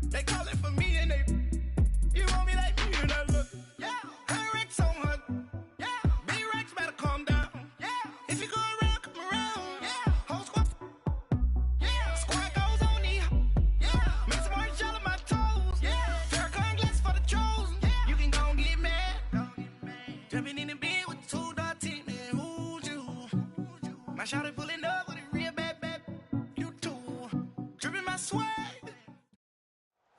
They call it for me and they. You want me like me and I look. Yeah. Her Rex on her. Yeah. Big Rex better calm down. Yeah. If you go around, come around. Yeah. Whole squad. Yeah. Squad goes on me. Yeah. Make some orange gel on my toes. Yeah. Farrakhan glass for the trolls. Yeah. You can go and get mad. Jumping in the bed with 2 dot team and who's you? My shawty pulling up with a real bad. You too. Dripping my swag.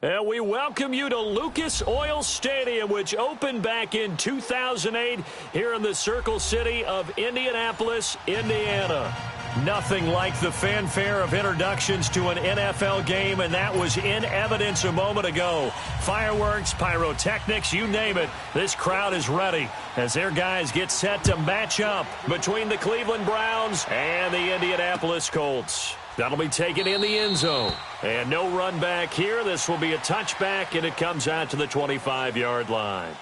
And we welcome you to Lucas Oil Stadium, which opened back in 2008 here in the Circle City of Indianapolis, Indiana. Nothing like the fanfare of introductions to an NFL game, and that was in evidence a moment ago. Fireworks, pyrotechnics, you name it. This crowd is ready as their guys get set to match up between the Cleveland Browns and the Indianapolis Colts. That'll be taken in the end zone. And no run back here. This will be a touchback, and it comes out to the 25-yard line.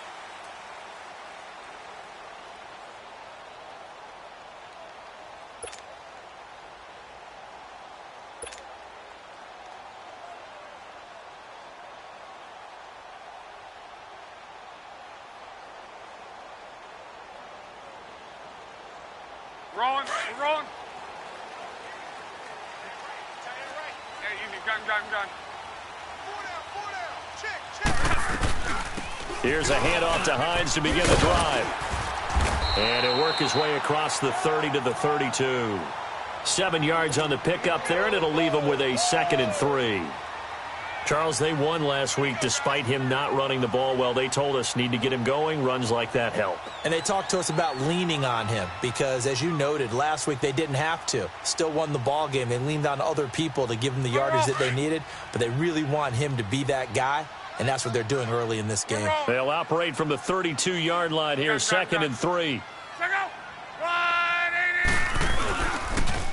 Rolling, we're rolling. Gun. 4 down. Check. Here's a handoff to Hines to begin the drive. And he'll work his way across the 30 to the 32. 7 yards on the pickup there, and it'll leave him with a 2nd and 3. Charles, they won last week despite him not running the ball well. They told us need to get him going. Runs like that help. And they talked to us about leaning on him because, as you noted, last week they didn't have to. Still won the ball game. They leaned on other people to give them the yardage that they needed, but they really want him to be that guy, and that's what they're doing early in this game. They'll operate from the 32-yard line here, 2nd and 3.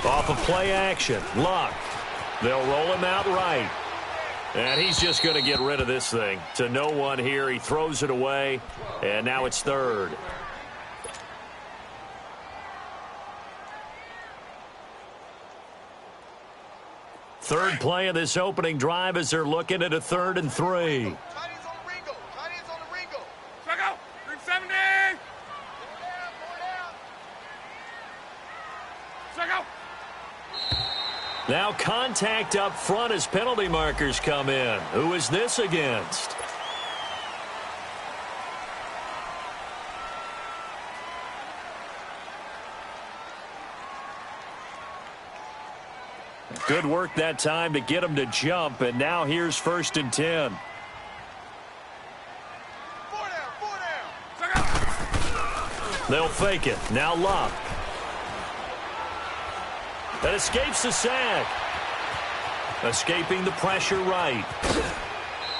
Off of play action, Luck. They'll roll him out right. And he's just going to get rid of this thing. To no one here. He throws it away, and now it's 3rd. Third play of this opening drive as they're looking at a 3rd and 3. Now contact up front as penalty markers come in. Who is this against? Good work that time to get him to jump, and now here's 1st and 10. 4 down. They'll fake it. Now Luck. That escapes the sack. Escaping the pressure right.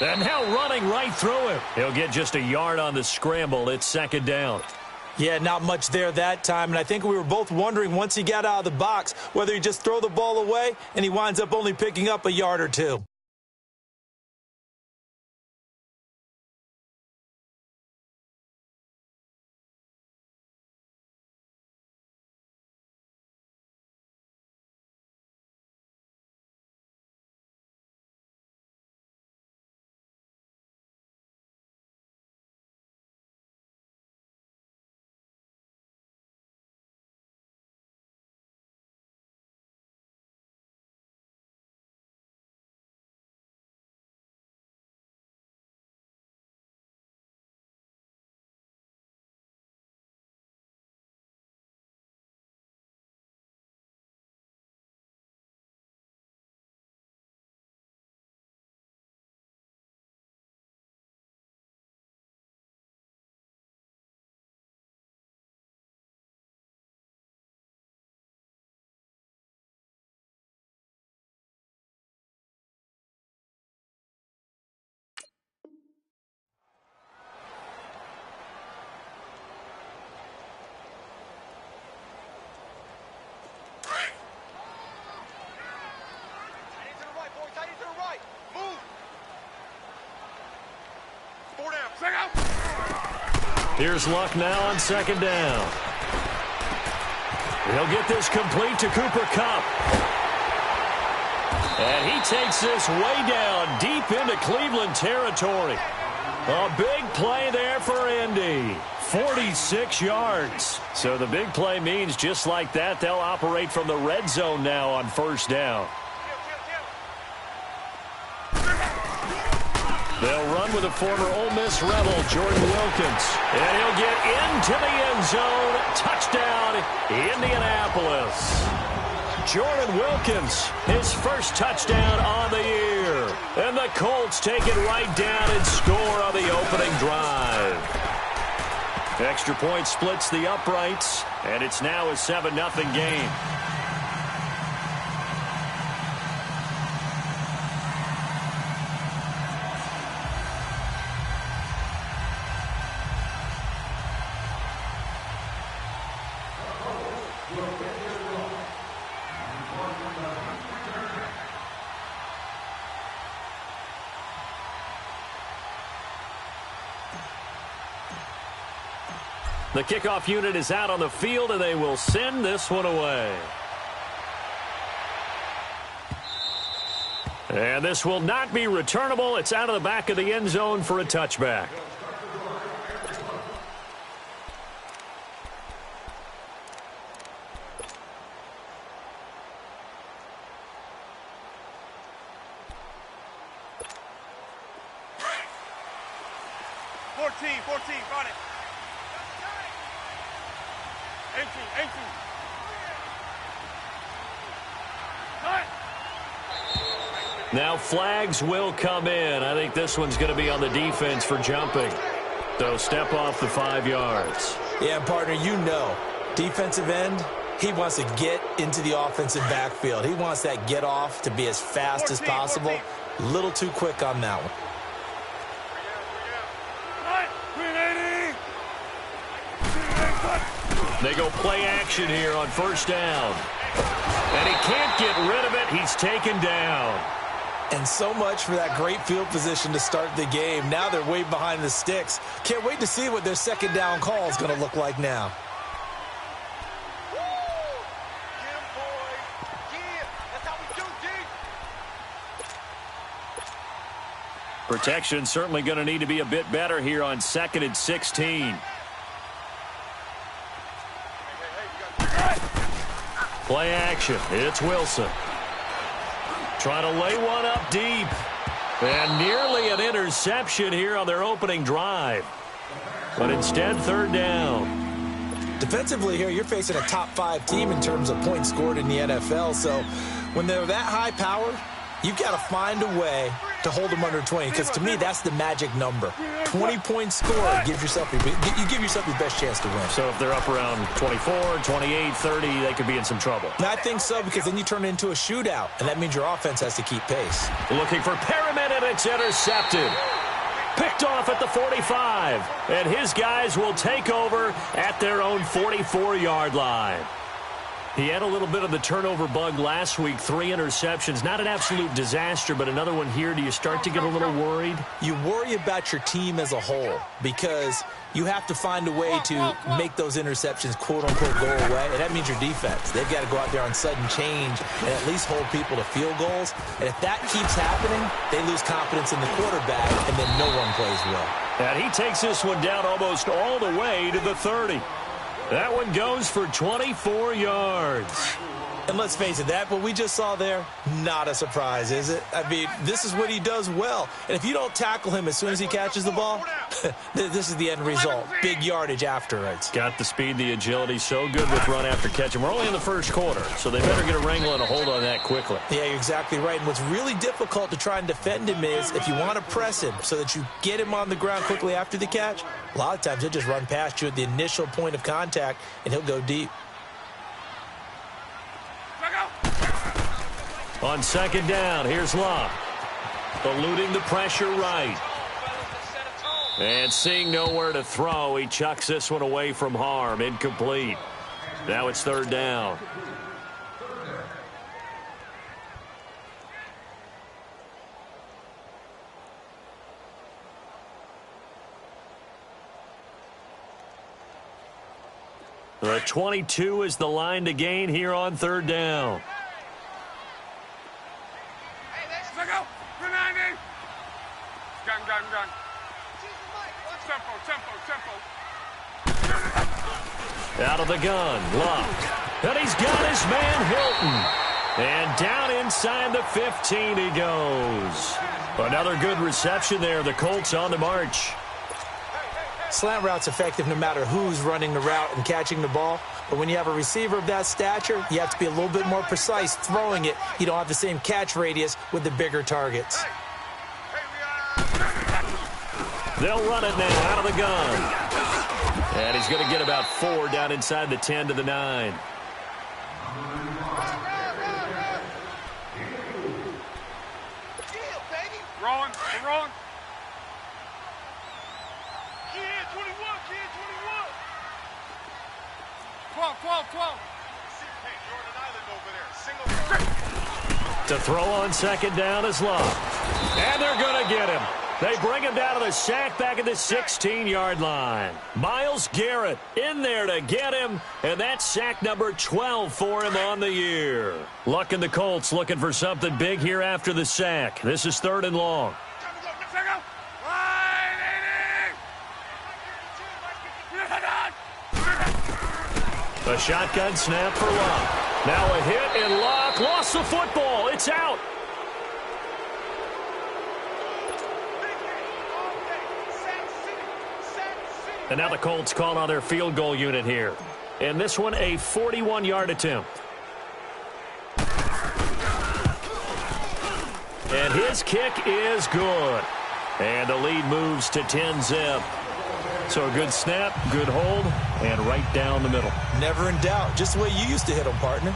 And now running right through him. He'll get just a yard on the scramble. It's 2nd down. Yeah, not much there that time, and I think we were both wondering once he got out of the box whether he just throw the ball away, and he winds up only picking up a yard or 2. Here's Luck now on 2nd down. He'll get this complete to Cooper Kupp. And he takes this way down deep into Cleveland territory. A big play there for Indy. 46 yards. So the big play means just like that, they'll operate from the red zone now on first down. They'll run with a former Ole Miss Rebel, Jordan Wilkins. And he'll get into the end zone. Touchdown, Indianapolis. Jordan Wilkins, his first touchdown on the year. And the Colts take it right down and score on the opening drive. Extra point splits the uprights, and it's now a 7-0 game. The kickoff unit is out on the field, and they will send this one away. And this will not be returnable. It's out of the back of the end zone for a touchback. Now flags will come in. I think this one's going to be on the defense for jumping. So step off the 5 yards. Yeah, partner, you know, defensive end, he wants to get into the offensive backfield. He wants that get off to be as fast as possible. A little too quick on that one. They go play action here on first down. And he can't get rid of it. He's taken down. And so much for that great field position to start the game. Now they're way behind the sticks. Can't wait to see what their second down call is going to look like now. Protection certainly going to need to be a bit better here on 2nd and 16. Play action. It's Wilson. Trying to lay one up deep. And nearly an interception here on their opening drive. But instead, third down. Defensively here, you're facing a top 5 team in terms of points scored in the NFL. So when they're that high powered, you've got to find a way to hold them under 20. Because to me, that's the magic number. 20 points scored, you give yourself your best chance to win. So if they're up around 24, 28, 30, they could be in some trouble. I think so, because then you turn it into a shootout, and that means your offense has to keep pace. Looking for Perriman, and it's intercepted. Picked off at the 45, and his guys will take over at their own 44-yard line. He had a little bit of the turnover bug last week, 3 interceptions. Not an absolute disaster, but another one here. Do you start to get a little worried? You worry about your team as a whole because you have to find a way to make those interceptions, quote-unquote, go away, and that means your defense. They've got to go out there on sudden change and at least hold people to field goals. And if that keeps happening, they lose confidence in the quarterback, and then no one plays well. And he takes this one down almost all the way to the 30. That one goes for 24 yards. And let's face it, that what we just saw there, not a surprise, is it? I mean, this is what he does well. And if you don't tackle him as soon as he catches the ball, this is the end result. Big yardage afterwards. Got the speed, the agility, so good with run after catch. And we're only in the first quarter, so they better get a wrangle and a hold on that quickly. Yeah, you're exactly right. And what's really difficult to try and defend him is if you want to press him so that you get him on the ground quickly after the catch, a lot of times he'll just run past you at the initial point of contact, and he'll go deep. On second down, here's Locke. Eluding the pressure right. And seeing nowhere to throw, he chucks this one away from harm. Incomplete. Now it's third down. The 22 is the line to gain here on third down. done. Tempo. Out of the gun, Luck. And he's got his man Hilton. And down inside the 15 he goes. Another good reception there. The Colts on the march. Slant route's effective no matter who's running the route and catching the ball. But when you have a receiver of that stature, you have to be a little bit more precise throwing it. You don't have the same catch radius with the bigger targets. They'll run it now out of the gun. And he's going to get about 4 down inside the 10 to the 9. Rolling. Kid 21. 12. To throw on second down is Love. And they're going to get him. They bring him down to the sack back at the 16-yard line. Myles Garrett in there to get him, and that's sack number 12 for him on the year. Luck and the Colts looking for something big here after the sack. This is 3rd and long. A shotgun snap for Luck. Now a hit, and Luck lost the football. It's out. And now the Colts call on their field goal unit here. And this one a 41-yard attempt. And his kick is good. And the lead moves to 10-zip. So a good snap, good hold, and right down the middle. Never in doubt. Just the way you used to hit them, partner.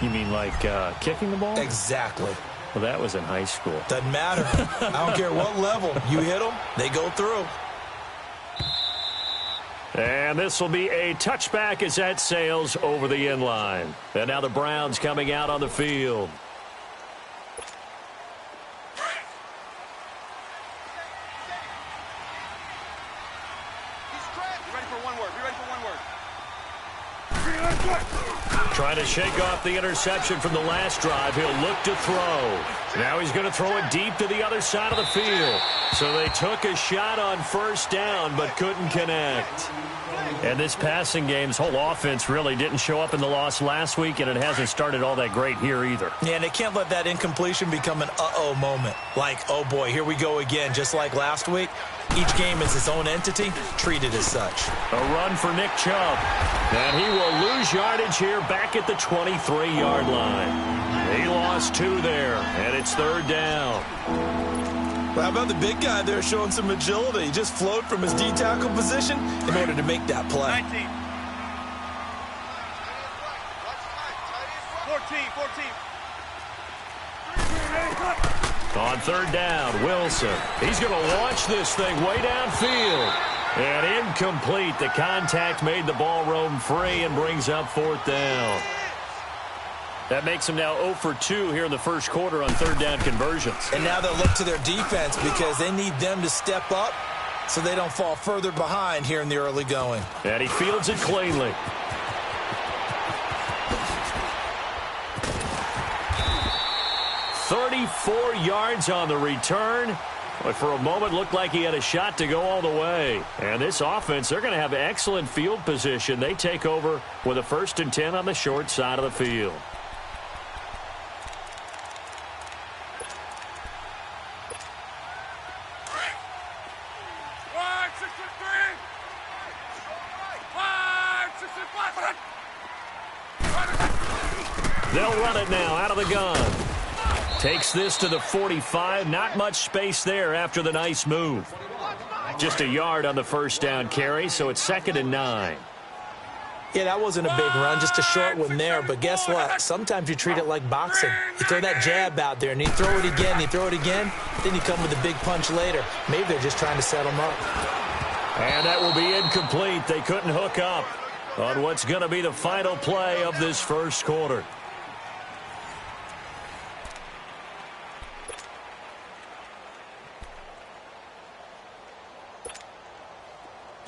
You mean like kicking the ball? Exactly. Well, that was in high school. Doesn't matter. I don't care what level. You hit them, they go through. And this will be a touchback as that sails over the end line. And now the Browns coming out on the field. Trying to shake off the interception from the last drive. He'll look to throw. Now he's going to throw it deep to the other side of the field. So they took a shot on first down but couldn't connect. And this passing game's whole offense really didn't show up in the loss last week, and it hasn't started all that great here either. Yeah, and they can't let that incompletion become an uh-oh moment. Like, oh boy, here we go again, just like last week. Each game is its own entity, treated as such. A run for Nick Chubb. And he will lose yardage here back at the 23-yard line. He lost 2 there, and it's 3rd down. Well, how about the big guy there showing some agility? He just flowed from his D-tackle position in order to make that play. 19. 14. On 3rd down, Wilson. He's going to launch this thing way downfield. And incomplete. The contact made the ball roam free and brings up 4th down. That makes them now 0 for 2 here in the first quarter on 3rd down conversions. And now they'll look to their defense because they need them to step up so they don't fall further behind here in the early going. And he fields it cleanly. "34 yards on the return. But for a moment, looked like he had a shot to go all the way. And this offense, they're going to have excellent field position. They take over with a 1st and 10 on the short side of the field. They'll run it now out of the gun. Takes this to the 45. Not much space there after the nice move. Just a yard on the first down carry, so it's 2nd and 9. Yeah, that wasn't a big run, just a short one there. But guess what? Sometimes you treat it like boxing. You throw that jab out there, and you throw it again, and you throw it again. Then you come with a big punch later. Maybe they're just trying to set them up. And that will be incomplete. They couldn't hook up on what's going to be the final play of this first quarter.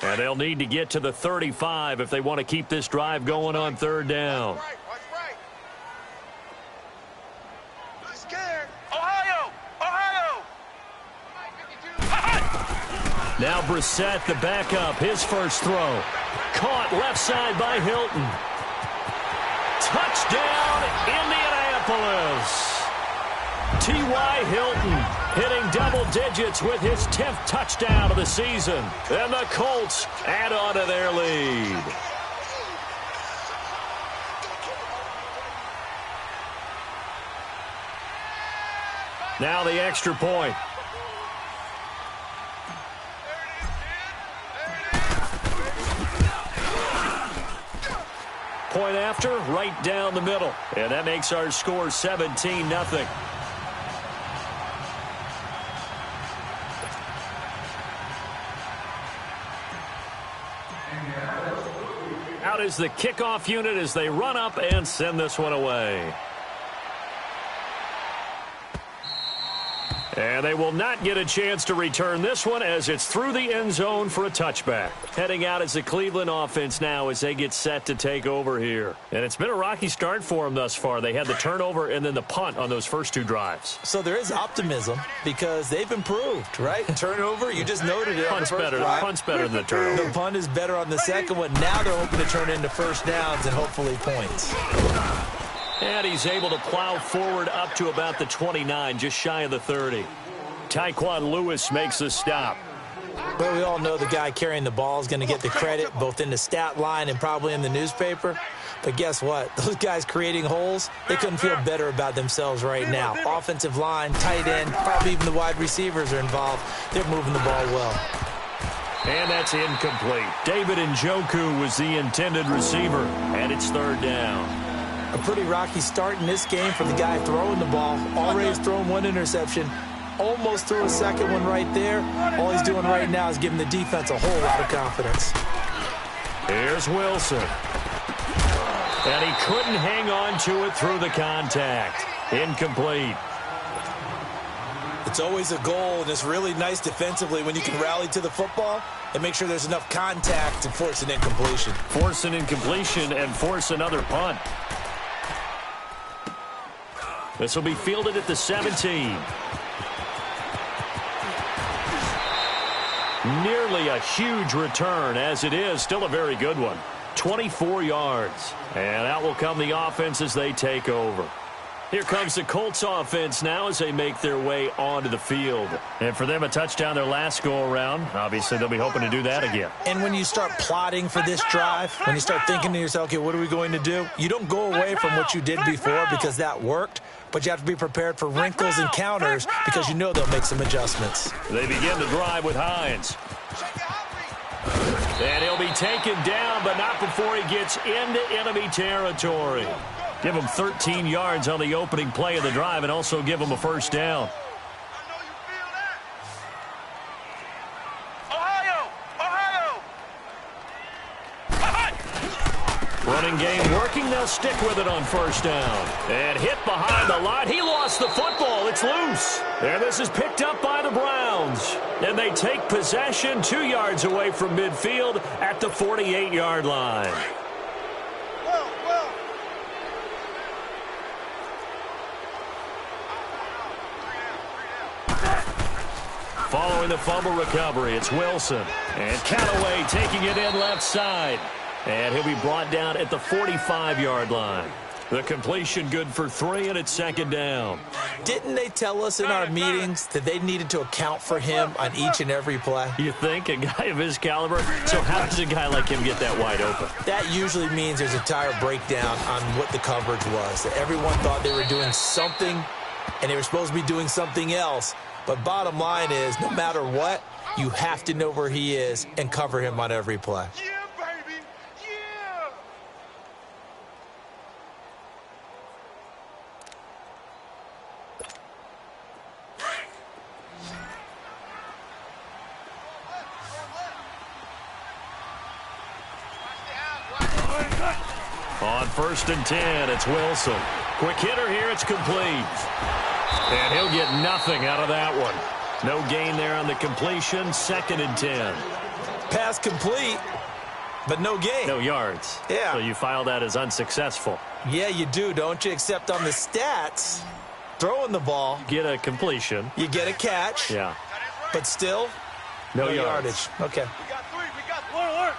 And they'll need to get to the 35 if they want to keep this drive going on 3rd down. Now Brissett, the backup, his first throw. Caught left side by Hilton. Touchdown, Indianapolis. T.Y. Hilton hitting double digits with his 10th touchdown of the season. And the Colts add on to their lead. Now the extra point. Point after, right down the middle. And that makes our score 17-0. Out is the kickoff unit as they run up and send this one away. And they will not get a chance to return this one as it's through the end zone for a touchback. Heading out is the Cleveland offense now as they get set to take over here. And it's been a rocky start for them thus far. They had the turnover and then the punt on those first two drives. So there is optimism because they've improved, right? Turnover, you just noted it. Punt's better than the turnover. The punt is better on the second one. Now they're hoping to turn into first downs and hopefully points. And he's able to plow forward up to about the 29, just shy of the 30. Tyquan Lewis makes the stop. Well, we all know the guy carrying the ball is going to get the credit, both in the stat line and probably in the newspaper. But guess what? Those guys creating holes, they couldn't feel better about themselves right now. Offensive line, tight end, probably even the wide receivers are involved. They're moving the ball well. And that's incomplete. David Njoku was the intended receiver, and it's third down. A pretty rocky start in this game for the guy throwing the ball. Already has thrown one interception. Almost threw a second one right there. All he's doing right now is giving the defense a whole lot of confidence. Here's Wilson. And he couldn't hang on to it through the contact. Incomplete. It's always a goal, and it's really nice defensively when you can rally to the football and make sure there's enough contact to force an incompletion. Force an incompletion and force another punt. This will be fielded at the 17. Nearly a huge return, as it is still a very good one. 24 yards. And out will come the offense as they take over. Here comes the Colts offense now as they make their way onto the field. And for them, a touchdown their last go-around. Obviously, they'll be hoping to do that again. And when you start plotting for this drive, when you start thinking to yourself, okay, what are we going to do? You don't go away from what you did before because that worked, but you have to be prepared for wrinkles and counters because you know they'll make some adjustments. They begin to drive with Hines. And he'll be taken down, but not before he gets into enemy territory. Give him 13 yards on the opening play of the drive and also give him a first down. Running game working. They'll stick with it on first down. And hit behind the line. He lost the football. It's loose. And this is picked up by the Browns. And they take possession 2 yards away from midfield at the 48-yard line. Following the fumble recovery, it's Wilson. And Callaway taking it in left side. And he'll be brought down at the 45-yard line. The completion good for 3, and it's second down. Didn't they tell us in our meetings that they needed to account for him on each and every play? You think? A guy of his caliber? So how does a guy like him get that wide open? That usually means there's a tire breakdown on what the coverage was. That everyone thought they were doing something, and they were supposed to be doing something else. But bottom line is, no matter what, you have to know where he is and cover him on every play. Yeah, baby. Yeah. On 1st and 10, it's Wilson. Quick hitter here, it's complete. And he'll get nothing out of that one. No gain there on the completion, 2nd and 10. Pass complete, but no gain. No yards. Yeah. So you file that as unsuccessful. Yeah, you do, don't you? Except on the stats, throwing the ball, Get a completion. you get a catch. Yeah. But still, No yardage. Okay. We got 3. We got alert.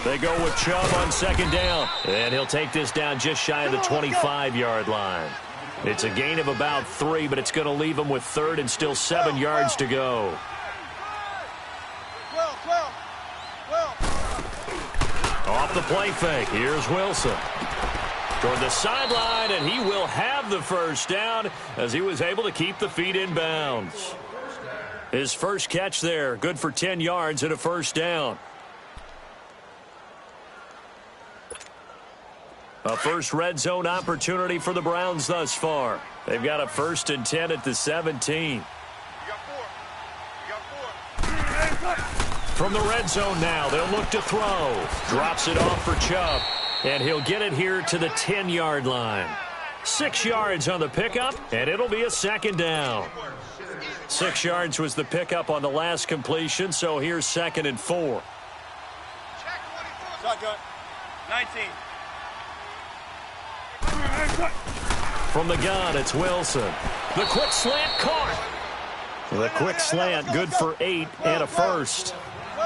They go with Chubb on second down. And he'll take this down just shy of the 25-yard line. It's a gain of about 3, but it's going to leave him with third and still 7 yards to go. 12. Off the play fake. Here's Wilson. Toward the sideline, and he will have the first down as he was able to keep the feet in bounds. His first catch there, good for 10 yards and a first down. A first red zone opportunity for the Browns thus far. They've got a 1st and 10 at the 17. You got 4. From the red zone now, they'll look to throw. Drops it off for Chubb, and he'll get it here to the 10-yard line. 6 yards on the pickup, and it'll be a second down. 6 yards was the pickup on the last completion, so here's 2nd and 4. Shotgun. 19. From the gun, it's Wilson. The quick slant caught. The quick slant, good for 8 and a first.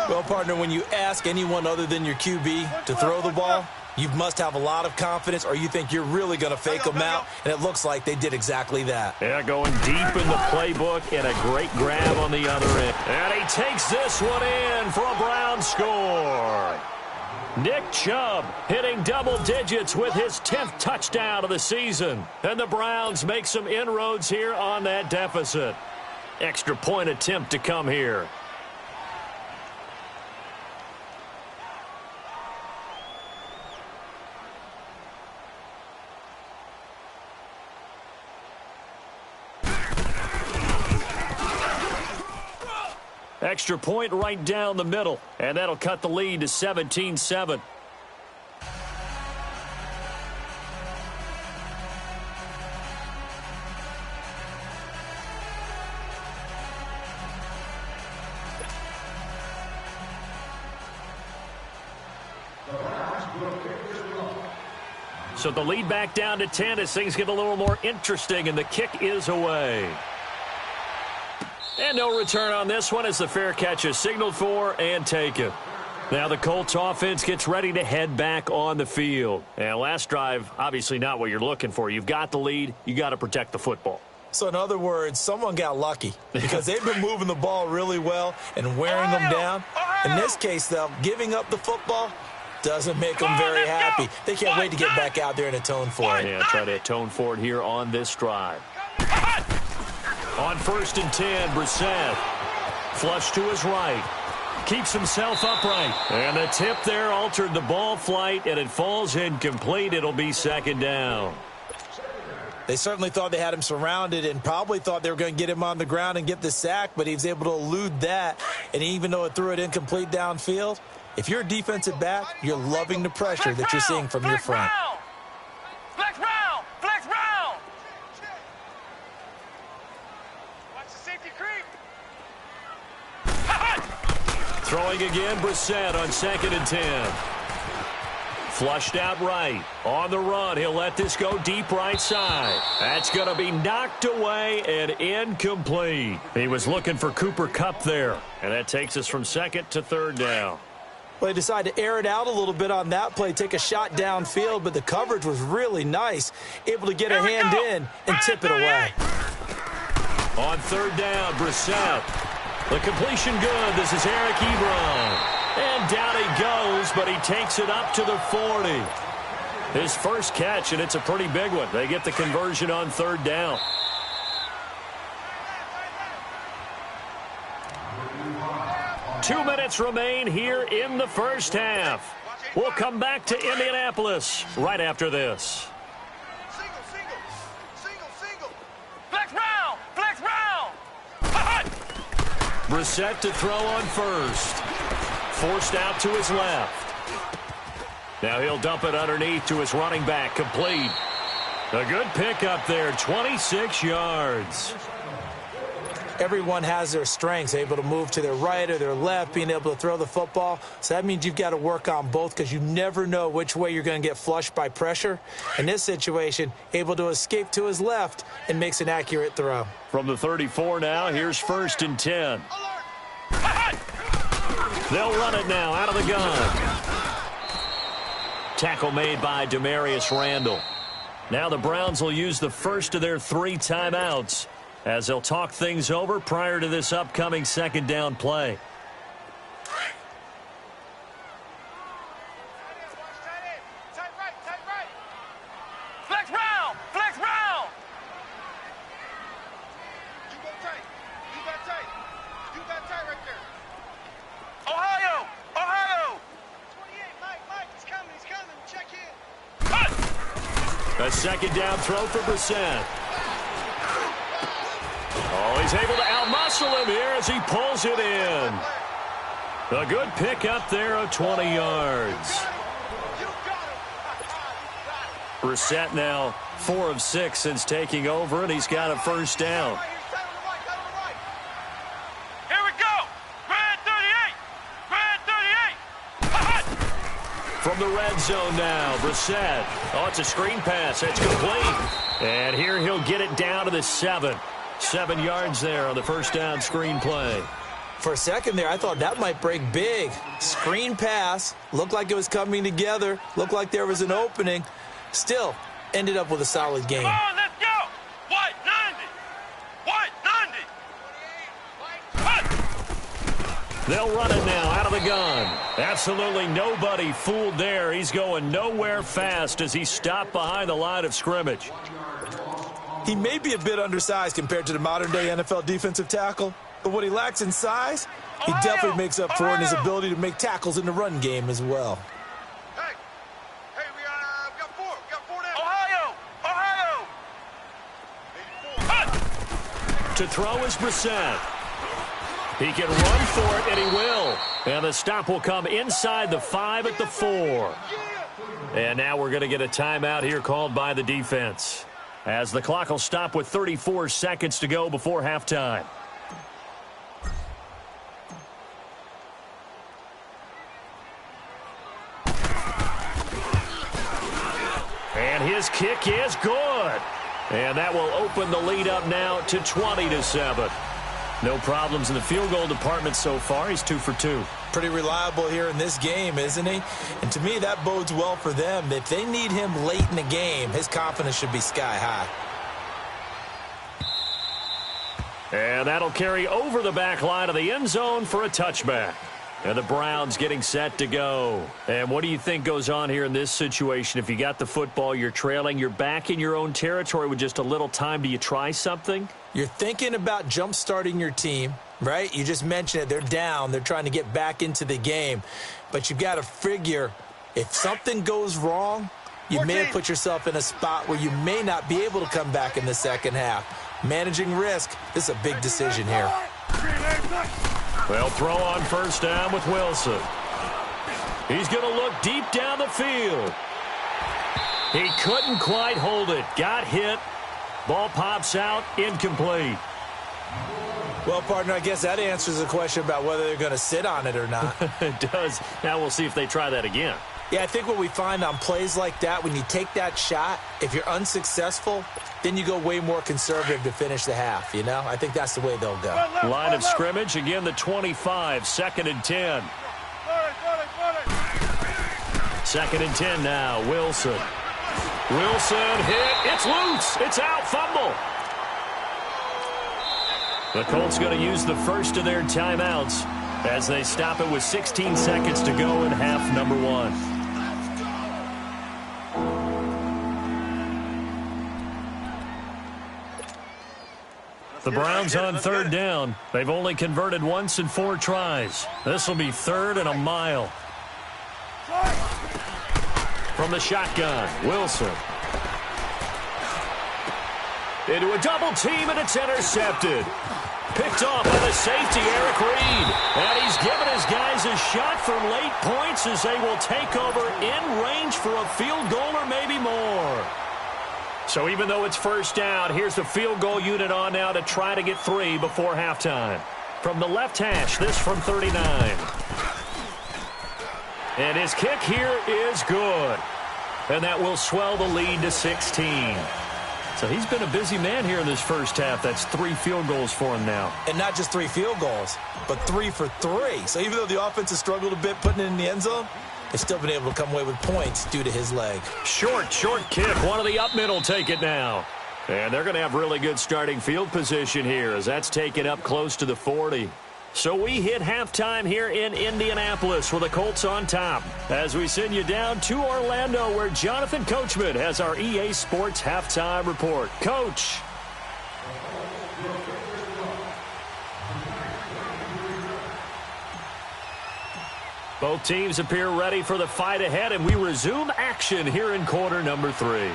Well, partner, when you ask anyone other than your QB to throw the ball, you must have a lot of confidence, or you think you're really going to fake them out, and it looks like they did exactly that. Yeah, going deep in the playbook, and a great grab on the other end. And he takes this one in for a Brown score. Nick Chubb hitting double digits with his 10th touchdown of the season. And the Browns make some inroads here on that deficit. Extra point attempt to come here. Extra point right down the middle, and that'll cut the lead to 17-7. So the lead back down to 10 as things get a little more interesting, and the kick is away. And no return on this one as the fair catch is signaled for and taken. Now the Colts offense gets ready to head back on the field. And last drive, obviously not what you're looking for. You've got the lead. You got to protect the football. So in other words, someone got lucky because they've been moving the ball really well and wearing them down. In this case, though, giving up the football doesn't make them very happy. They can't wait to get back out there and atone for it. Yeah, try to atone for it here on this drive. On 1st and 10, Brissett. Flush to his right. Keeps himself upright. And the tip there altered the ball flight, and it falls incomplete. It'll be 2nd down. They certainly thought they had him surrounded and probably thought they were going to get him on the ground and get the sack, but he was able to elude that. And even though it threw it incomplete downfield, if you're a defensive back, you're loving the pressure that you're seeing from your front. Flex round! Flex round! Watch the safety creep. Throwing again, Brissett on 2nd and 10. Flushed out right. On the run, he'll let this go deep right side. That's going to be knocked away and incomplete. He was looking for Cooper Kupp there. And that takes us from 2nd to 3rd down. Well, they decided to air it out a little bit on that play, take a shot downfield, but the coverage was really nice. Able to get a hand in and tip it away. On 3rd down, Brissett. The completion good. This is Eric Ebron. And down he goes, but he takes it up to the 40. His first catch, and it's a pretty big one. They get the conversion on 3rd down. Two minutes remain here in the first half. We'll come back to Indianapolis right after this. Single. Flex round! Flex round! Brissett to throw on 1st. Forced out to his left. Now he'll dump it underneath to his running back. Complete. A good pickup there, 26 yards. everyone has their strengths, able to move to their right or their left, being able to throw the football. So that means you've got to work on both because you never know which way you're going to get flushed by pressure. In this situation, able to escape to his left and makes an accurate throw. From the 34 now, here's 1st and 10. They'll run it now out of the gun. Tackle made by Demarius Randall. Now the Browns will use the first of their 3 timeouts as they'll talk things over prior to this upcoming 2nd down play. Flex round! Flex round! You go tight. You got tight. You got tight right there. Ohio! Ohio! 28, Mike, he's coming. Check in. A 2nd down throw for Brissett. Oh, he's able to outmuscle him here as he pulls it in. A good pickup there of 20 yards. Brissett now 4 of 6 since taking over, and he's got a 1st down. Here we go! Grand 38! Grand 38! From the red zone now, Brissett. Oh, it's a screen pass. It's complete. And here he'll get it down to the 7. 7 yards there on the 1st down screen play. For a second there, I thought that might break big. Screen pass. Looked like it was coming together. Looked like there was an opening. Still, ended up with a solid game. Come on, let's go! White 90! White 90! They'll run it now out of the gun. Absolutely nobody fooled there. He's going nowhere fast as he stopped behind the line of scrimmage. He may be a bit undersized compared to the modern-day NFL defensive tackle, but what he lacks in size, he definitely makes up for in his ability to make tackles in the run game as well. Hey, we got 4. We got 4 now. Ohio! To throw is Brissett. He can run for it, and he will. And the stop will come inside the 5 at the 4. And now we're going to get a timeout here called by the defense, as the clock will stop with 34 seconds to go before halftime. And his kick is good. And that will open the lead up now to 20-7. No problems in the field goal department so far. He's 2 for 2. Pretty reliable here in this game, isn't he? And to me, that bodes well for them. If they need him late in the game, his confidence should be sky high. And that'll carry over the back line of the end zone for a touchback. And the Browns getting set to go. And what do you think goes on here in this situation? If you got the football, you're trailing, you're back in your own territory with just a little time. Do you try something? You're thinking about jump-starting your team, right? You just mentioned it. They're down. They're trying to get back into the game. But you've got to figure, if something goes wrong, you may have put yourself in a spot where you may not be able to come back in the second half. Managing risk, this is a big decision here. They'll throw on 1st down with Wilson. He's going to look deep down the field. He couldn't quite hold it. Got hit. Ball pops out. Incomplete. Well, partner, I guess that answers the question about whether they're going to sit on it or not. It does. Now we'll see if they try that again. Yeah, I think what we find on plays like that, when you take that shot, if you're unsuccessful, then you go way more conservative to finish the half, you know? I think that's the way they'll go. Line of scrimmage, again, the 25, 2nd and 10. 2nd and 10 now, Wilson. Wilson hit. It's loose. It's out. Fumble. The Colts going to use the first of their timeouts as they stop it with 16 seconds to go in half number 1. The Browns on 3rd down. They've only converted once in 4 tries. This will be 3rd and a mile. From the shotgun, Wilson. Into a double team, and it's intercepted. Picked off by the safety, Eric Reed. And he's given his guys a shot for late points as they will take over in range for a field goal or maybe more. So even though it's first down, here's the field goal unit on now to try to get 3 before halftime. From the left hash, this from 39. And his kick here is good. And that will swell the lead to 16. So he's been a busy man here in this first half. That's 3 field goals for him now. And not just 3 field goals, but 3 for 3. So even though the offense has struggled a bit putting it in the end zone, they've still been able to come away with points due to his leg. Short kick. One of the up middle take it now. And they're going to have really good starting field position here as that's taken up close to the 40. So we hit halftime here in Indianapolis with the Colts on top as we send you down to Orlando where Jonathan Coachman has our EA Sports halftime report. Coach. Both teams appear ready for the fight ahead, and we resume action here in quarter number 3.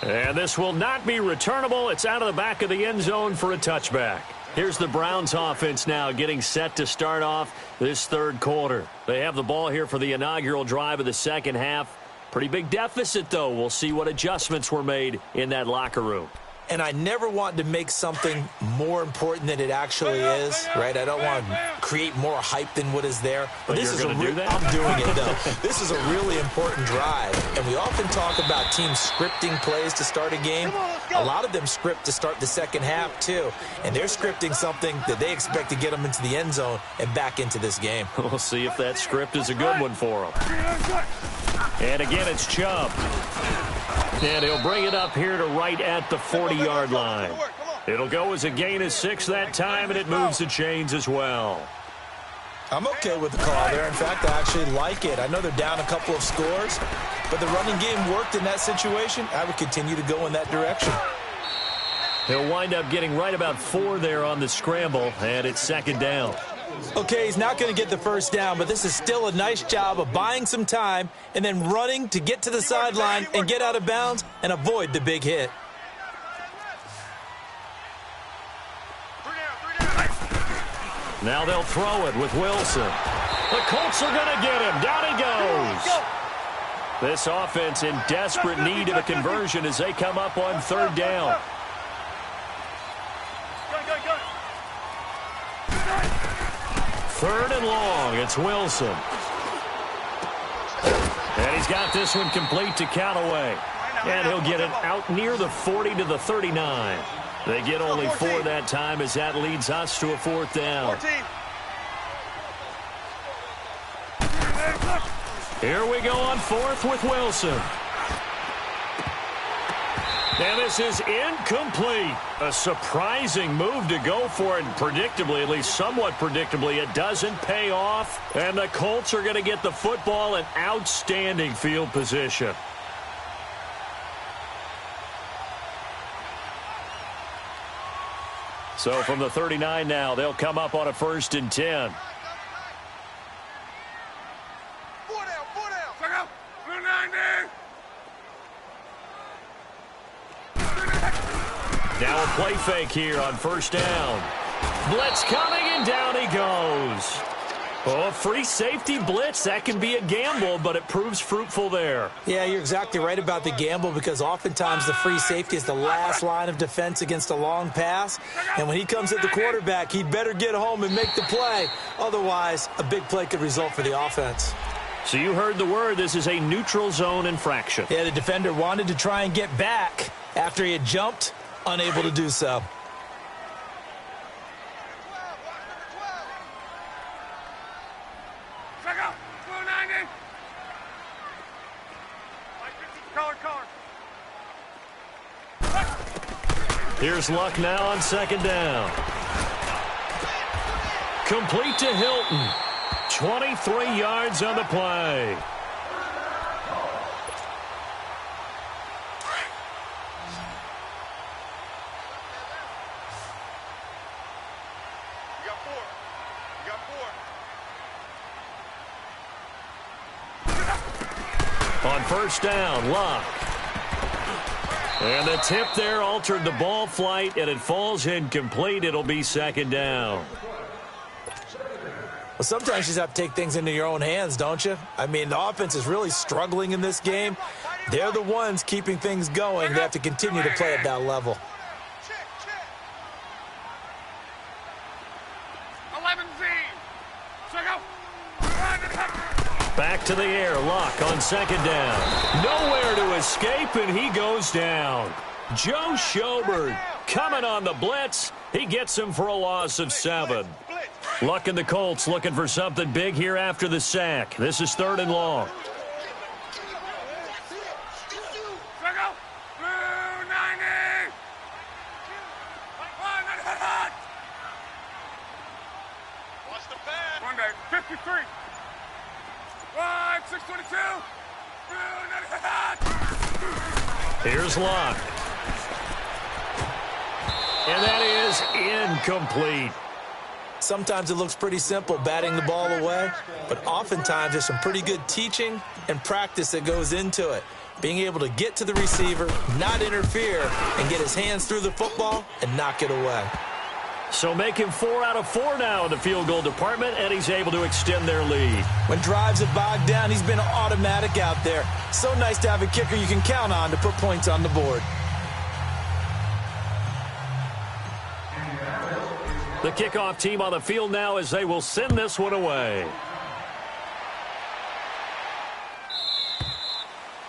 And this will not be returnable. It's out of the back of the end zone for a touchback. Here's the Browns offense now getting set to start off this third quarter. They have the ball here for the inaugural drive of the second half. Pretty big deficit, though. We'll see what adjustments were made in that locker room. And I never want to make something more important than it actually is, right? I don't want to create more hype than what is there. But this is do that? I'm doing it, though. This is a really important drive. And we often talk about teams scripting plays to start a game. A lot of them script to start the second half, too. And they're scripting something that they expect to get them into the end zone and back into this game. We'll see if that script is a good one for them. And again, it's Chubb. And he'll bring it up here to right at the 40-yard line. It'll go as a gain of 6 that time, and it moves the chains as well. I'm okay with the call there. In fact, I actually like it. I know they're down a couple of scores, but the running game worked in that situation. I would continue to go in that direction. He'll wind up getting right about 4 there on the scramble, and it's second down. Okay, he's not going to get the first down, but this is still a nice job of buying some time and then running to get to the sideline and get out of bounds and avoid the big hit. Now they'll throw it with Wilson. The Colts are going to get him. Down he goes. This offense in desperate need of a conversion as they come up on third down. Third and long, it's Wilson. And he's got this one complete to Callaway. And he'll get it out near the 40 to the 39. They get only 4 that time as that leads us to a 4th down. Here we go on 4th with Wilson. And this is incomplete. A surprising move to go for it. Predictably, at least somewhat predictably, it doesn't pay off. And the Colts are going to get the football in outstanding field position. So from the 39 now, they'll come up on a 1st and 10. Now a play fake here on 1st down. Blitz coming, and down he goes. Oh, free safety blitz. That can be a gamble, but it proves fruitful there. Yeah, you're exactly right about the gamble because oftentimes the free safety is the last line of defense against a long pass. And when he comes at the quarterback, he'd better get home and make the play. Otherwise, a big play could result for the offense. So you heard the word. This is a neutral zone infraction. Yeah, the defender wanted to try and get back after he had jumped. Unable to do so. Here's Luck now on 2nd down. Complete to Hilton. 23 yards on the play. On 1st down, Luck. And the tip there altered the ball flight, and it falls incomplete. It'll be 2nd down. Well, sometimes you just have to take things into your own hands, don't you? I mean, the offense is really struggling in this game. They're the ones keeping things going. They have to continue to play at that level. 11Z. Check out. Back to the air. Lock on second down. Nowhere to escape, and he goes down. Joe Schobert coming on the blitz. He gets him for a loss of 7. Luck and the Colts looking for something big here after the sack. This is 3rd and long. Check out. 290. Watch the pad. 53. 622. Here's Luck. And that is incomplete. Sometimes it looks pretty simple, batting the ball away, but oftentimes there's some pretty good teaching and practice that goes into it. Being able to get to the receiver, not interfere, and get his hands through the football and knock it away. So make him 4 out of 4 now in the field goal department, and he's able to extend their lead. When drives are bogged down, he's been automatic out there. So nice to have a kicker you can count on to put points on the board. The kickoff team on the field now as they will send this one away.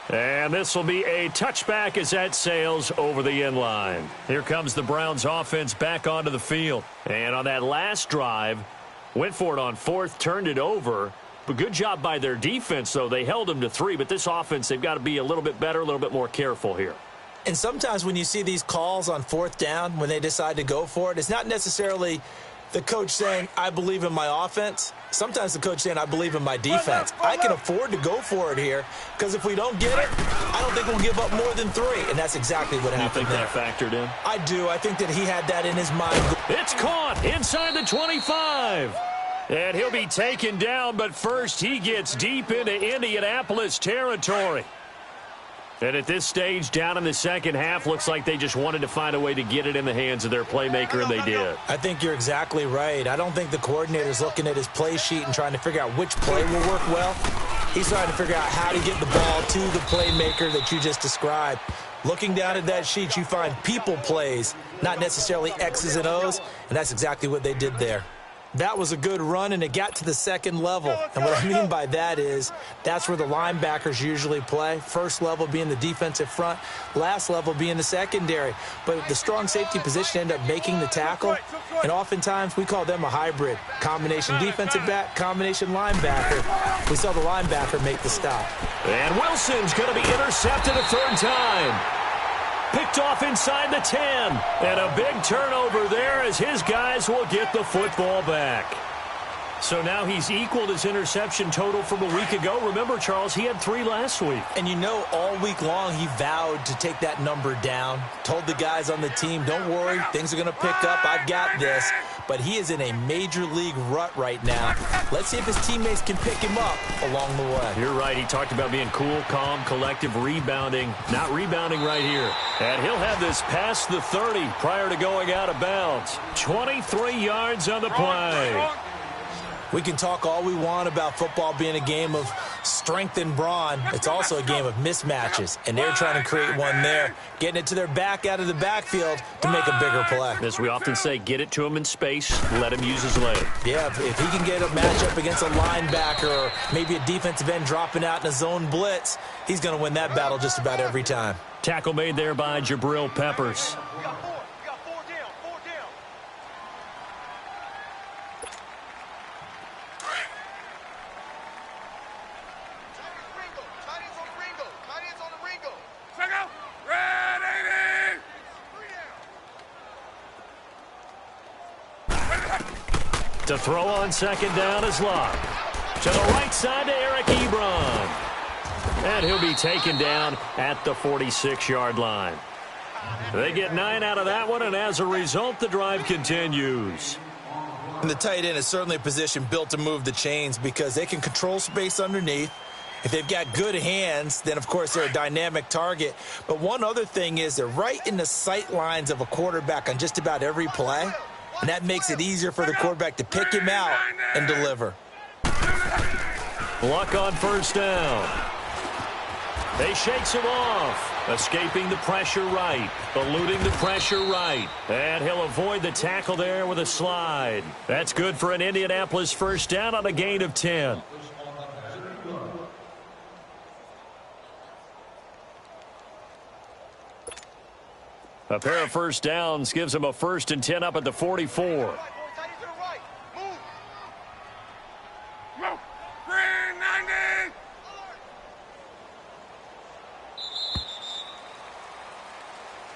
And this will be a touchback as that sails over the end line. Here comes the Browns offense back onto the field. And on that last drive, went for it on 4th, turned it over. But good job by their defense, though. They held them to 3. But this offense, they've got to be a little bit better, a little bit more careful here. And sometimes when you see these calls on 4th down, when they decide to go for it, it's not necessarily the coach saying, I believe in my offense. Sometimes the coach saying, I believe in my defense. I can afford to go for it here because if we don't get it, I don't think we'll give up more than 3. And that's exactly what happened there. You think that factored in? I do. I think that he had that in his mind. It's caught inside the 25. And he'll be taken down, but first he gets deep into Indianapolis territory. And at this stage, down in the second half, looks like they just wanted to find a way to get it in the hands of their playmaker, and they did. I think you're exactly right. I don't think the coordinator's looking at his play sheet and trying to figure out which play will work well. He's trying to figure out how to get the ball to the playmaker that you just described. Looking down at that sheet, you find people plays, not necessarily X's and O's, and that's exactly what they did there. That was a good run, and it got to the second level. And what I mean by that is that's where the linebackers usually play. First level being the defensive front, last level being the secondary. But the strong safety position ended up making the tackle, and oftentimes we call them a hybrid. Combination defensive back, combination linebacker. We saw the linebacker make the stop. And Wilson's going to be intercepted a 3rd time. Picked off inside the 10. And a big turnover there as his guys will get the football back. So now he's equaled his interception total from a week ago. Remember, Charles, he had 3 last week. And you know, all week long he vowed to take that number down. Told the guys on the team, don't worry, things are going to pick up. I've got this. But he is in a major league rut right now. Let's see if his teammates can pick him up along the way. You're right. He talked about being cool, calm, collective, rebounding. Not rebounding right here. And he'll have this past the 30 prior to going out of bounds. 23 yards on the play. We can talk all we want about football being a game of strength and brawn. It's also a game of mismatches, and they're trying to create one there, getting it to their back out of the backfield to make a bigger play. As we often say, get it to him in space, let him use his leg. Yeah, if he can get a matchup against a linebacker or maybe a defensive end dropping out in a zone blitz, he's going to win that battle just about every time. Tackle made there by Jabril Peppers. To throw on second down is Luck. To the right side to Eric Ebron. And he'll be taken down at the 46-yard line. They get 9 out of that one, and as a result, the drive continues. And the tight end is certainly a position built to move the chains because they can control space underneath. If they've got good hands, then, of course, they're a dynamic target. But one other thing is they're right in the sight lines of a quarterback on just about every play. And that makes it easier for the quarterback to pick him out and deliver. Luck on first down. They shakes him off. Escaping the pressure right. Eluding the pressure right. And he'll avoid the tackle there with a slide. That's good for an Indianapolis first down on a gain of 10. A pair of first downs gives him a 1st and 10 up at the 44.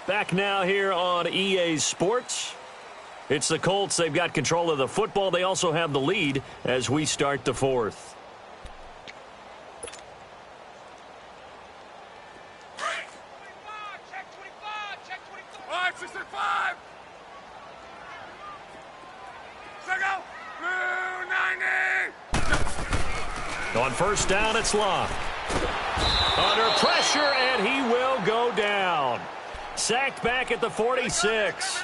Back now here on EA Sports. It's the Colts. They've got control of the football. They also have the lead as we start the 4th. On first down, it's Locke. Under pressure, and he will go down. Sacked back at the 46.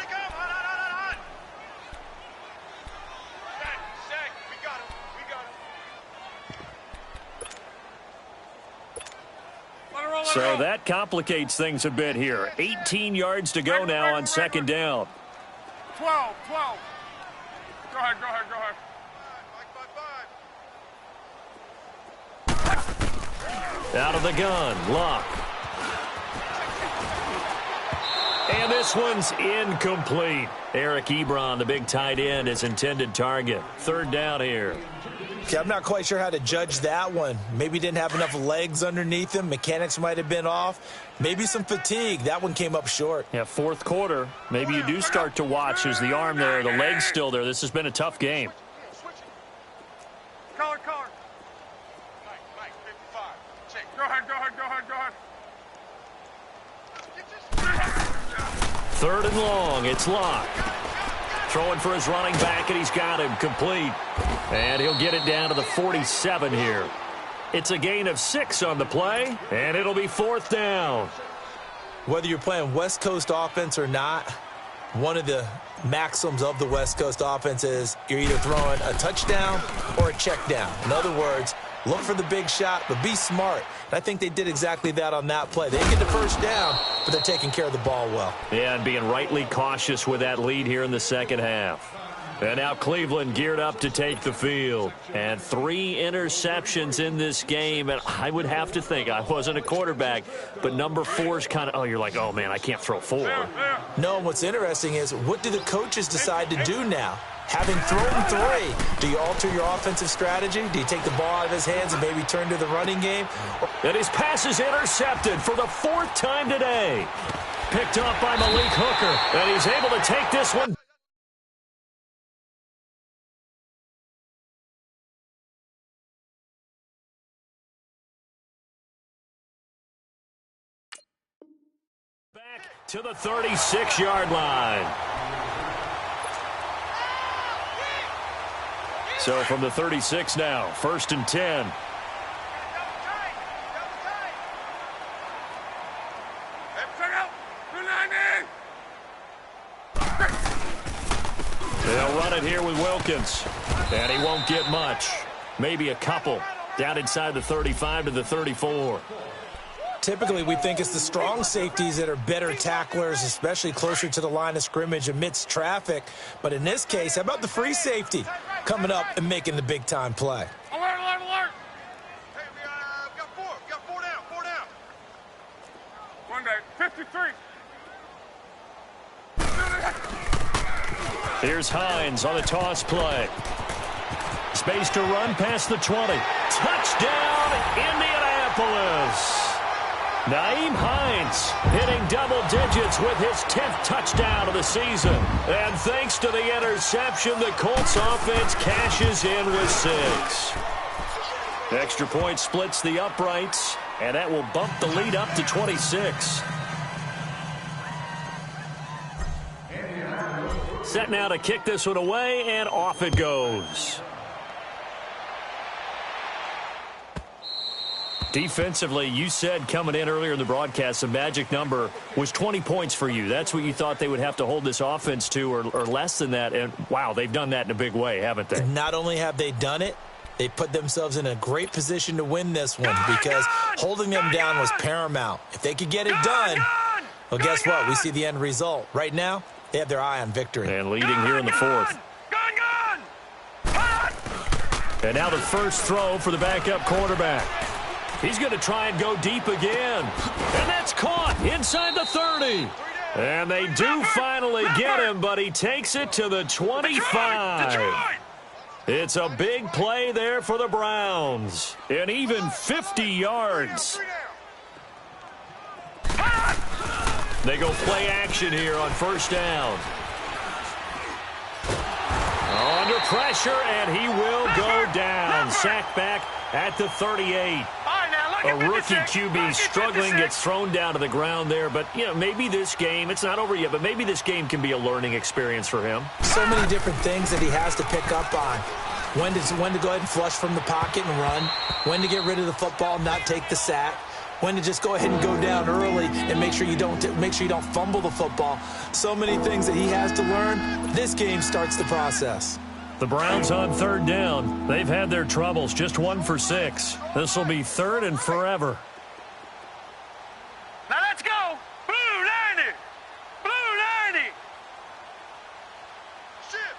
So that complicates things a bit here. 18 yards to go now on second down. 12. Go ahead. Out of the gun, Locke. And this one's incomplete. Eric Ebron, the big tight end, is intended target. 3rd down here. Okay, I'm not quite sure how to judge that one. Maybe didn't have enough legs underneath him. Mechanics might have been off. Maybe some fatigue. That one came up short. Yeah, 4th quarter. Maybe you do start to watch as the arm there, the leg's still there. This has been a tough game. Collar. Mike, 55. Check. Go ahead. 3rd and long. It's Locke. Throwing for his running back, and he's got him complete. And he'll get it down to the 47 here. It's a gain of 6 on the play, and it'll be 4th down. Whether you're playing West Coast offense or not, one of the maxims of the West Coast offense is you're either throwing a touchdown or a check down. In other words, look for the big shot, but be smart. And I think they did exactly that on that play. They didn't get the first down, but they're taking care of the ball well. Yeah, and being rightly cautious with that lead here in the second half. And now Cleveland geared up to take the field. And 3 interceptions in this game. And I would have to think, I wasn't a quarterback, but number 4 is kind of, you're like, oh, man, I can't throw 4. No, what's interesting is what do the coaches decide to do now? Having thrown 3, do you alter your offensive strategy? Do you take the ball out of his hands and maybe turn to the running game? And his pass is intercepted for the 4th time today. Picked up by Malik Hooker. And he's able to take this one. Back to the 36-yard line. So from the 36 now, 1st and 10. They'll run it here with Wilkins. And he won't get much. Maybe a couple. Down inside the 35 to the 34. Typically, we think it's the strong safeties that are better tacklers, especially closer to the line of scrimmage amidst traffic. But in this case, how about the free safety coming up and making the big-time play? Alert! Hey, we got 4. We got 4 down. 4 down. 1 day. 53. Here's Hines on the toss play. Space to run past the 20. Touchdown, Indianapolis. Nyheim Hines hitting double digits with his 10th touchdown of the season. And thanks to the interception, the Colts offense cashes in with 6. Extra point splits the uprights, and that will bump the lead up to 26. Set now to kick this one away, and off it goes. Defensively, you said coming in earlier in the broadcast, the magic number was 20 points for you. That's what you thought they would have to hold this offense to, or less than that. And, wow, they've done that in a big way, haven't they? Not only have they done it, They put themselves in a great position to win this one because holding them down was paramount. If they could get it done, well, guess what? We see the end result. Right now, they have their eye on victory. And leading here in the fourth. And now the first throw for the backup quarterback. He's going to try and go deep again. And that's caught inside the 30. And they do finally get him, but he takes it to the 25. It's a big play there for the Browns. And even 50 yards. They go play action here on first down. Under pressure, and he will go down. Sacked back at the 38. A rookie QB struggling, gets thrown down to the ground there. But, you know, maybe this game, it's not over yet, but maybe this game can be a learning experience for him. So many different things that he has to pick up on. When to go ahead and flush from the pocket and run. When to get rid of the football and not take the sack. When to just go ahead and go down early and make sure you don't fumble the football. So many things that he has to learn. This game starts the process. The Browns on third down. They've had their troubles, just 1 for 6. This will be third and forever. Now let's go. Blue 90. Blue 90. Shit.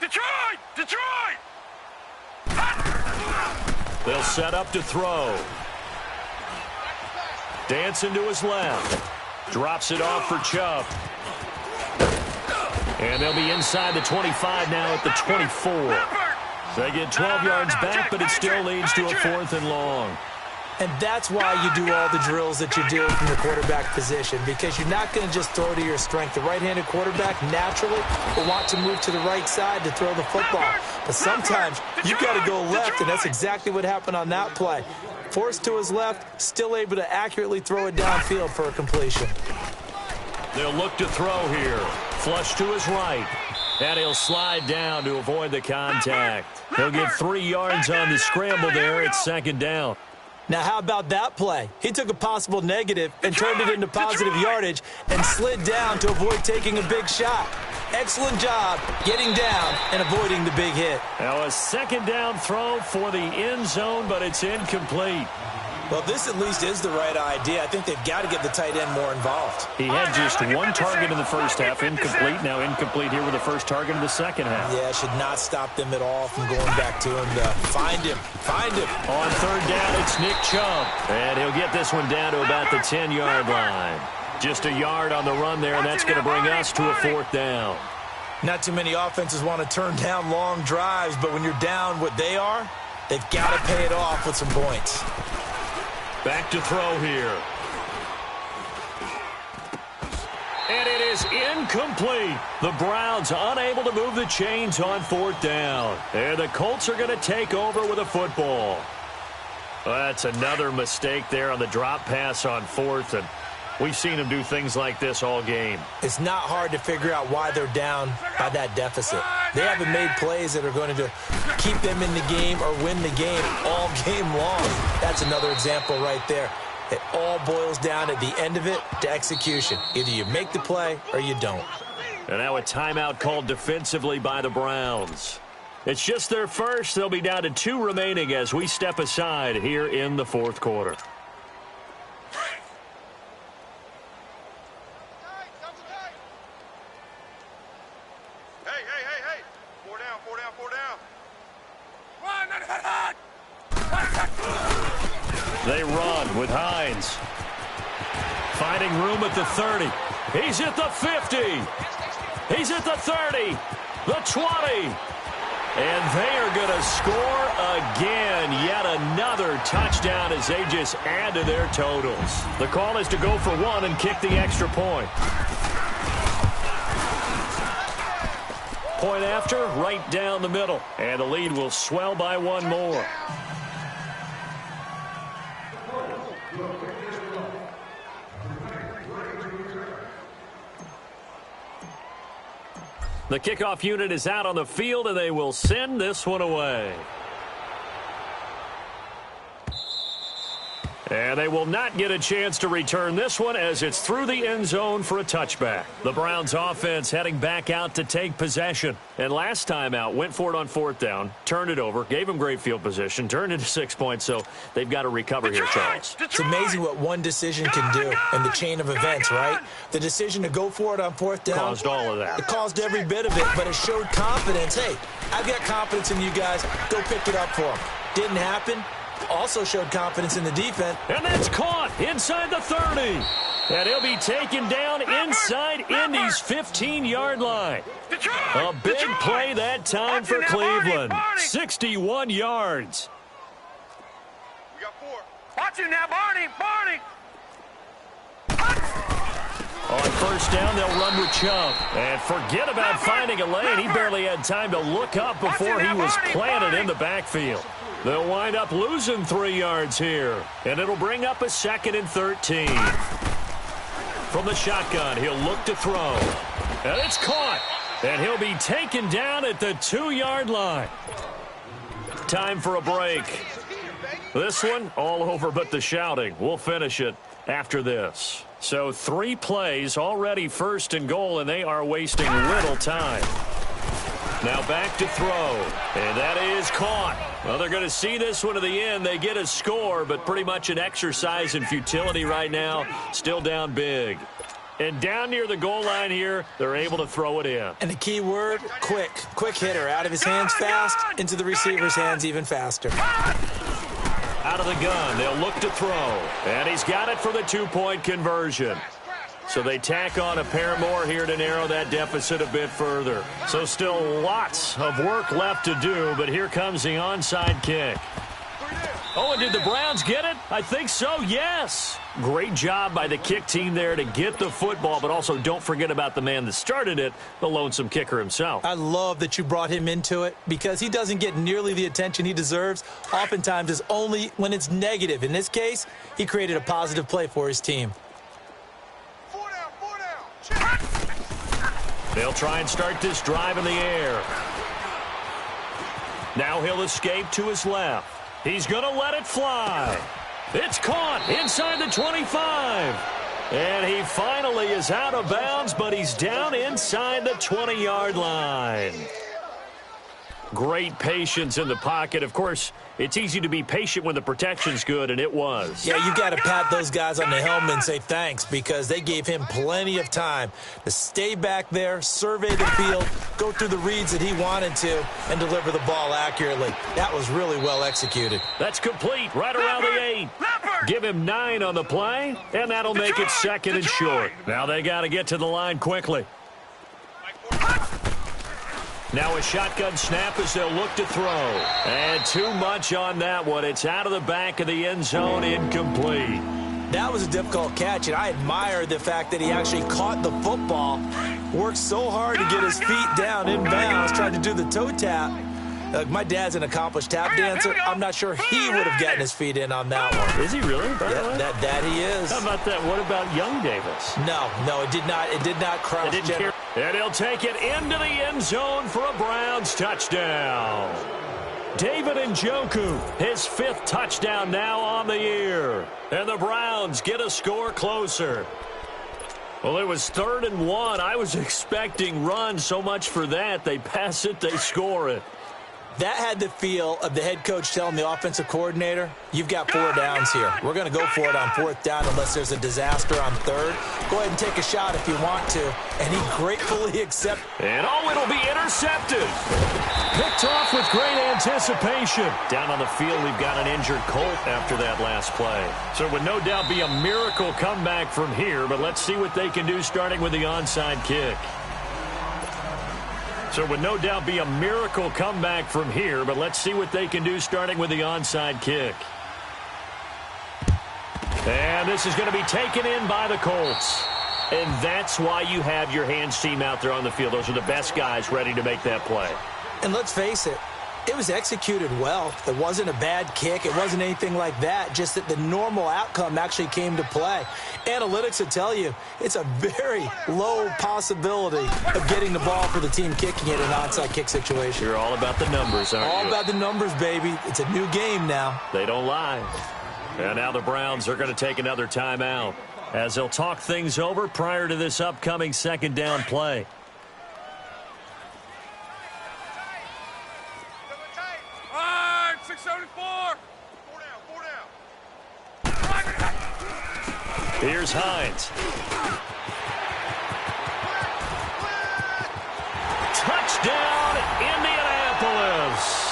Detroit. They'll set up to throw. Dancing to his left. Drops it off for Chubb. And they'll be inside the 25 now at the 24. They get 12 yards back, but it still leads to a 4th and long. And that's why you do all the drills that you do from the quarterback position, because you're not going to just throw to your strength. The right-handed quarterback naturally will want to move to the right side to throw the football. But sometimes you got to go left, and that's exactly what happened on that play. Forced to his left, still able to accurately throw it downfield for a completion. They'll look to throw here. Flush to his right. And he'll slide down to avoid the contact. He'll get 3 yards on the scramble there. It's second down. Now, how about that play? He took a possible negative and turned it into positive yardage and slid down to avoid taking a big shot. Excellent job getting down and avoiding the big hit. Now a second down throw for the end zone, but it's incomplete. Well, this at least is the right idea. I think they've got to get the tight end more involved. He had just 1 target in the first half, incomplete. Now incomplete here with the first target in the second half. Yeah, should not stop them at all from going back to him to find him. On third down, it's Nick Chubb. And he'll get this one down to about the 10-yard line. Just a yard on the run there, and that's going to bring us to a 4th down. Not too many offenses want to turn down long drives, but when you're down what they are, they've got to pay it off with some points. Back to throw here. And it is incomplete. The Browns unable to move the chains on 4th down. And the Colts are going to take over with a football. Well, that's another mistake there on the drop pass on 4th. And we've seen them do things like this all game. It's not hard to figure out why they're down by that deficit. They haven't made plays that are going to keep them in the game or win the game all game long. That's another example right there. It all boils down at the end of it to execution. Either you make the play or you don't. And now a timeout called defensively by the Browns. It's just their first. They'll be down to 2 remaining as we step aside here in the 4th quarter. They run with Hines. Finding room at the 30. He's at the 50. He's at the 30. The 20. And they are going to score again. Yet another touchdown as they just add to their totals. The call is to go for 1 and kick the extra point. Point after, right down the middle. And the lead will swell by 1 more. The kickoff unit is out on the field, and they will send this one away. And they will not get a chance to return this one as it's through the end zone for a touchback. The Browns offense heading back out to take possession. And last time out, went for it on 4th down, turned it over, gave them great field position, turned into 6 points, so they've got to recover here, Charles. It's amazing what one decision can do in the chain of events, right? The decision to go for it on 4th down. Caused all of that. It caused every bit of it, but it showed confidence. Hey, I've got confidence in you guys. Go pick it up for them. Didn't happen. Also showed confidence in the defense. And that's caught inside the 30. And he'll be taken down inside Indy's 15-yard line. A big play that time for Cleveland. 61 yards. We got 4. Watch it now, Barney. On 1st down, they'll run with Chubb. And forget about finding a lane. He barely had time to look up before he was planted in the backfield. They'll wind up losing 3 yards here. And it'll bring up a 2nd and 13. From the shotgun, he'll look to throw. And it's caught. And he'll be taken down at the 2-yard line. Time for a break. This one, all over but the shouting. We'll finish it after this. So 3 plays, already 1st and goal, and they are wasting little time. Now back to throw, and that is caught. Well, they're going to see this one to the end. They get a score, but pretty much an exercise in futility right now. Still down big. And down near the goal line here, they're able to throw it in. And the key word, quick. Quick hitter. Out of his hands fast, into the receiver's hands even faster. Out of the gun, they'll look to throw. And he's got it for the 2-point conversion. So they tack on a pair more here to narrow that deficit a bit further. So still lots of work left to do, but here comes the onside kick. Oh, and did the Browns get it? I think so, yes. Great job by the kick team there to get the football, but also don't forget about the man that started it, the lonesome kicker himself. I love that you brought him into it because he doesn't get nearly the attention he deserves. Oftentimes it's only when it's negative. In this case, he created a positive play for his team. 4 down. They'll try and start this drive in the air. Now he'll escape to his left. He's going to let it fly. It's caught inside the 25. And he finally is out of bounds, but he's down inside the 20-yard line. Great patience in the pocket. Of course, it's easy to be patient when the protection's good, and it was. Yeah, you got to pat those guys on the helmet and say thanks because they gave him plenty of time to stay back there, survey the field, go through the reads that he wanted to, and deliver the ball accurately. That was really well executed. That's complete right around the 8. Give him 9 on the play, and that'll make it 2nd and short. Now they got to get to the line quickly. Now a shotgun snap as they'll look to throw. And too much on that one. It's out of the back of the end zone, incomplete. That was a difficult catch, and I admire the fact that he actually caught the football, worked so hard to get his feet down inbounds, tried to do the toe tap. My dad's an accomplished tap dancer. I'm not sure he would have gotten his feet in on that one. Is he really? Yeah, that he is. How about that? What about young Davis? No, it did not. It did not cross. It didn't care. And he'll take it into the end zone for a Browns touchdown. David Njoku, his 5th touchdown now on the year. And the Browns get a score closer. Well, it was 3rd and 1. I was expecting run, so much for that. They pass it, they score it. That had the feel of the head coach telling the offensive coordinator, you've got 4 downs here. We're going to go for it on 4th down unless there's a disaster on 3rd. Go ahead and take a shot if you want to. And he gratefully accepted. And it'll be intercepted. Picked off with great anticipation. Down on the field, we've got an injured Colt after that last play. So it would no doubt be a miracle comeback from here, but let's see what they can do starting with the onside kick. So it would no doubt be a miracle comeback from here, but let's see what they can do starting with the onside kick. And this is going to be taken in by the Colts. And that's why you have your hands team out there on the field. Those are the best guys ready to make that play. And let's face it, it was executed well. It wasn't a bad kick. It wasn't anything like that, just that the normal outcome actually came to play. Analytics will tell you it's a very low possibility of getting the ball for the team kicking it in an onside kick situation. You're all about the numbers, aren't you? All about the numbers, baby. It's a new game now. They don't lie. And now the Browns are going to take another timeout as they'll talk things over prior to this upcoming second down play. All right, 674. Four down. Here's Hines. Touchdown, Indianapolis.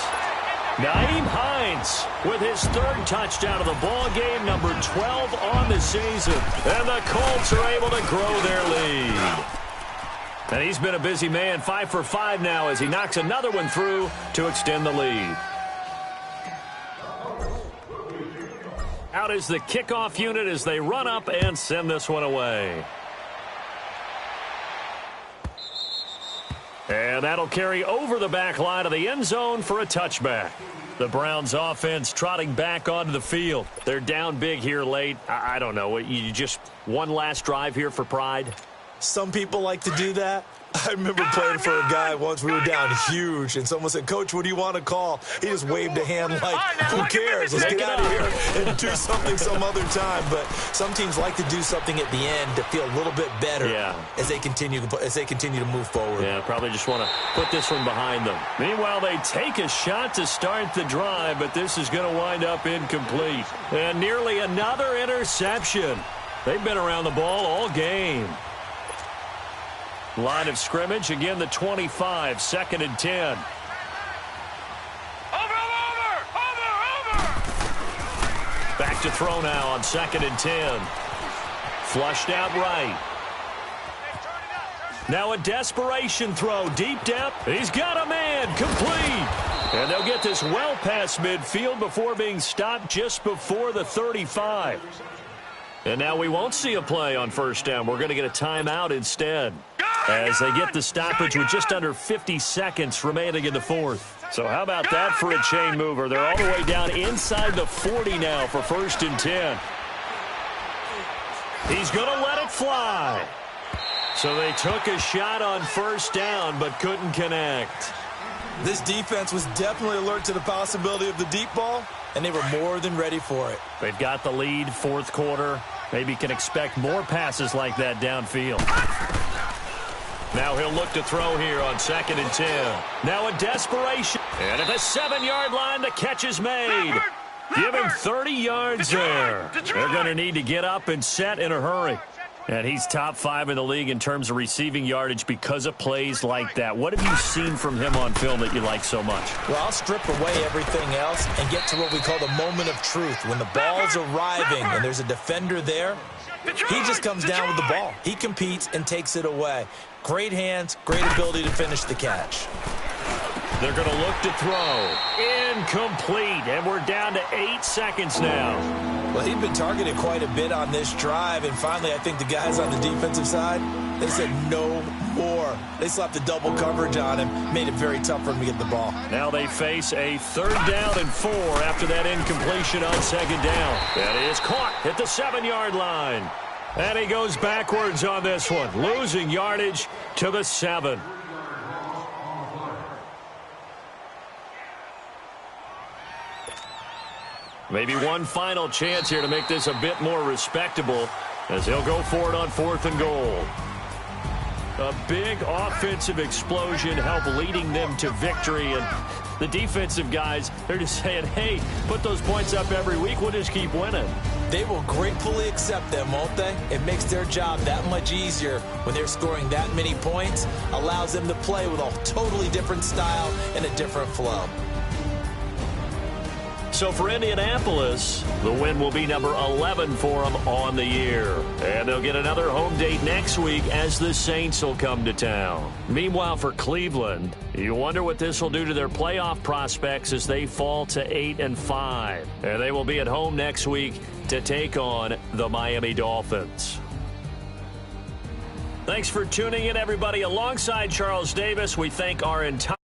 Nyheim Hines with his third touchdown of the ball game, number 12 on the season. And the Colts are able to grow their lead. And he's been a busy man, 5 for 5 now as he knocks another one through to extend the lead. Out is the kickoff unit as they run up and send this one away. And that'll carry over the back line of the end zone for a touchback. The Browns offense trotting back onto the field. They're down big here late. I don't know. You just one last drive here for pride? Some people like to do that. I remember playing for a guy once. We were down huge, and someone said, "Coach, what do you want to call?" He just waved a hand like, "Who cares? Let's get out of here and do something some other time." But some teams like to do something at the end to feel a little bit better as they continue to move forward. Yeah, probably just want to put this one behind them. Meanwhile, they take a shot to start the drive, but this is going to wind up incomplete. And nearly another interception. They've been around the ball all game. Line of scrimmage, again the 25, 2nd and 10. Over. Back to throw now on 2nd and 10. Flushed out right. Now a desperation throw, deep depth. He's got a man, complete. And they'll get this well past midfield before being stopped just before the 35. And now we won't see a play on first down. We're going to get a timeout instead, as they get the stoppage with just under 50 seconds remaining in the fourth. So how about that for a chain mover? They're all the way down inside the 40 now for 1st and 10. He's going to let it fly. So they took a shot on first down but couldn't connect. This defense was definitely alert to the possibility of the deep ball, and they were more than ready for it. They've got the lead, fourth quarter. Maybe can expect more passes like that downfield. Now he'll look to throw here on 2nd and 10. Now a desperation. And at the 7-yard line, the catch is made. Give him 30 yards there. They're going to need to get up and set in a hurry. And he's top 5 in the league in terms of receiving yardage because of plays like that. What have you seen from him on film that you like so much? Well, I'll strip away everything else and get to what we call the moment of truth. When the ball's arriving and there's a defender there, he just comes down with the ball. He competes and takes it away. Great hands, great ability to finish the catch. They're going to look to throw. Incomplete. And we're down to 8 seconds now. Well, he'd been targeted quite a bit on this drive, and finally I think the guys on the defensive side, they said no more. They slapped the double coverage on him, made it very tough for him to get the ball. Now they face a 3rd down and 4 after that incompletion on 2nd down. And he is caught at the 7-yard line. And he goes backwards on this one, losing yardage to the 7. Maybe one final chance here to make this a bit more respectable as he'll go for it on 4th and goal. A big offensive explosion helped leading them to victory. And the defensive guys, they're just saying, hey, put those points up every week. We'll just keep winning. They will gratefully accept them, won't they? It makes their job that much easier when they're scoring that many points. Allows them to play with a totally different style and a different flow. So for Indianapolis, the win will be number 11 for them on the year. And they'll get another home date next week as the Saints will come to town. Meanwhile, for Cleveland, you wonder what this will do to their playoff prospects as they fall to 8-5. And they will be at home next week to take on the Miami Dolphins. Thanks for tuning in, everybody. Alongside Charles Davis, we thank our entire